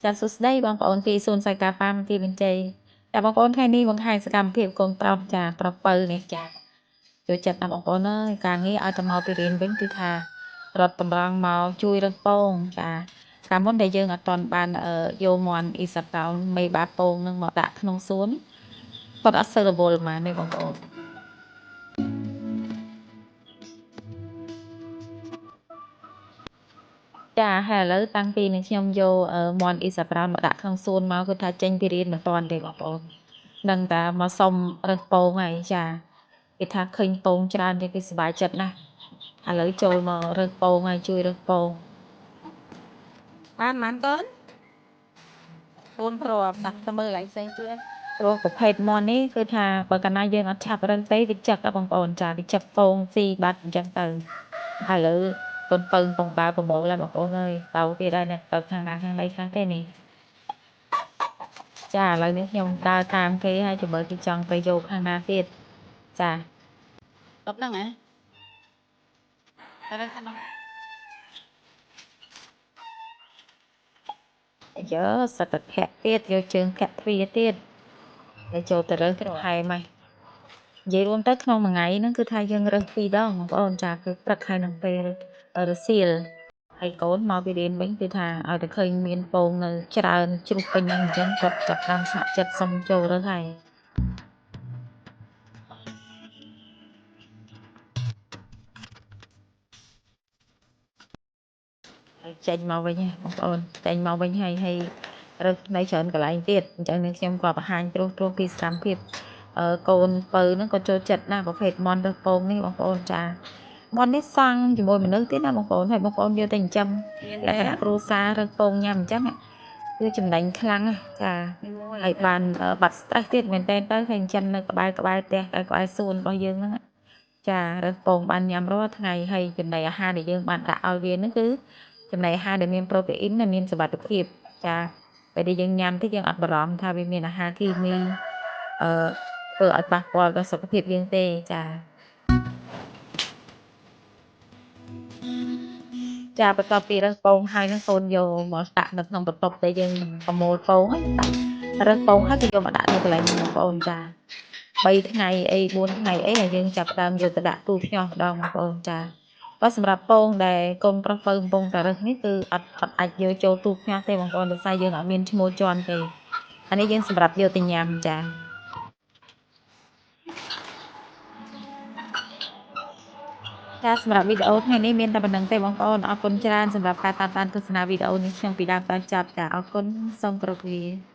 ចាសួស្តីបងប្អូនពីសួនសង្កាហ្វាមទីបន្ទាយចាបងប្អូនថ្ងៃនេះបង្ហាញសកម្មភាពកូនប្រុសចាប្រពៅនេះចាចូលចិត្តណាស់បងប្អូនអើយការងារឲ្យទៅមកពីរៀនវិញគឺថារត់តម្រង់មកជួយរឹសពងចាកាលមុនដែលយើងអត់ទាន់បានយកមន់អ៊ីសាតោនមេបាពងនឹងមកដាក់ក្នុងសួនគាត់អត់សូវរវល់ហ្មងទេបងប្អូនចាហើយឥឡូវតាំងពីនឹងខ្ញុំយកមន់អ៊ីសាប្រោនមកដាក់ក្នុងសួនមកគឺថាចេញពីរៀនមិនទាន់ទេបងប្អូននឹងតែមកសុំរើសពងហើយចាគេថាឃើញពងច្រើនទេគេសប្បាយចិត្តណាស់ឥឡូវចូលមករើសពងហើយជួយរើសពងបានកូនកូនព្រមដាក់ទៅមើលឯងផ្សេងទៀតព្រោះប្រភេទមន់នេះគឺថាបើកាលណាយើងអត់ឆាប់រើសទេវាចឹកបងប្អូនចាវាចឹកពងស៊ីបាត់អញ្ចឹងទៅហើយឥឡូវកូនពៅកំបើប្រមូលហើយបងប្អូនអើយទៅទៀតហើយទៅខាងណាខាងណីខាងទេនេះចាឥឡូវនេះខ្ញុំដើរតាមគេហើយចាំមើលគេចង់ទៅយកខាងណាទៀតចាដល់ហ្នឹងហ៎ទៅខាងនោះយើសិតតែធាក់ទៀតយកជើងធាក់ទ្វារទៀតហើយចូលទៅរើសថែមហើយនិយាយរួមទៅក្នុងមួយថ្ងៃហ្នឹងគឺថាយើងរើស2ដងបងប្អូនចាគឺព្រឹកហើយនឹងពេលរសៀលហើយកូនមកពីរៀនវិញគឺថាឲ្យតែឃើញមានពងនៅច្រើនជ្រុះពេញហ្នឹងអញ្ចឹងគាត់ចាប់តាមស្ម័គ្រចិត្តសុំចូលរើសហើយចេញមកវិញបងប្អូនចេញមកវិញហើយរើសនៅច្រើនកន្លែងទៀតអញ្ចឹងនឹងខ្ញុំក៏បង្ហាញត្រួសពីសកម្មភាពកូនពៅហ្នឹងក៏ចូលចិត្តណាស់ប្រភេទមន់រើសពងនេះបងប្អូនចាមន់នេះសង់ជាមួយមនុស្សទៀតណាបងប្អូនហើយបងប្អូនយកទៅចិញ្ចឹមគ្រួសាររើសពងញ៉ាំអញ្ចឹងគឺចំណេញខ្លាំងណាស់ចាហើយបានបាត់ stress ទៀតមែនតើទៅហើយអញ្ចឹងនៅក្បែរផ្ទះក្បែរសួនរបស់យើងហ្នឹងចារើសពងបានញ៉ាំរាល់ថ្ងៃហើយចំណីអាហារដែលយើងបានដាក់ឲ្យវាហ្នឹងគឺចំណីអាហារដែលមានប្រូតេអ៊ីននិងមានសុវត្ថិភាពចាពេលដែលយើងញ៉ាំទៅយើងអត់បារម្ភថាវាមានអាហារគីមីធ្វើឲ្យប៉ះពាល់ដល់សុខភាពយើងទេចាបន្ទាប់ពីរើសពងហើយនឹងកូនយកមកដាក់នៅក្នុងបន្ទប់ដែលយើងប្រមូលពងហ្នឹងដាក់រើសពងហើយគេយកមកដាក់នៅកន្លែងបងប្អូនចា3ថ្ងៃអី4ថ្ងៃអីហើយយើងចាប់ផ្ដើមយកទៅដាក់ទូភ្ញាស់ម្ដងបងប្អូនចាបើសម្រាប់ពងដែលកូនប្រុសពៅកំពុងតែរើសនេះគឺអត់អាចយកចូលទូភ្ញាស់ទេបងប្អូនដោយសារយើងអត់មានឈ្មោះជាន់ទេអានេះយើងសម្រាប់យកទៅញ៉ាំចាសម្រាប់វីដេអូថ្ងៃនេះមានតែប៉ុណ្្នឹងទេបងប្អូនអរគុណច្រើនសម្រាប់ការតាមដានទស្សនាវីដេអូនេះខ្ញុំពីដើមដល់ចប់ចាអរគុណសូមគោរពលា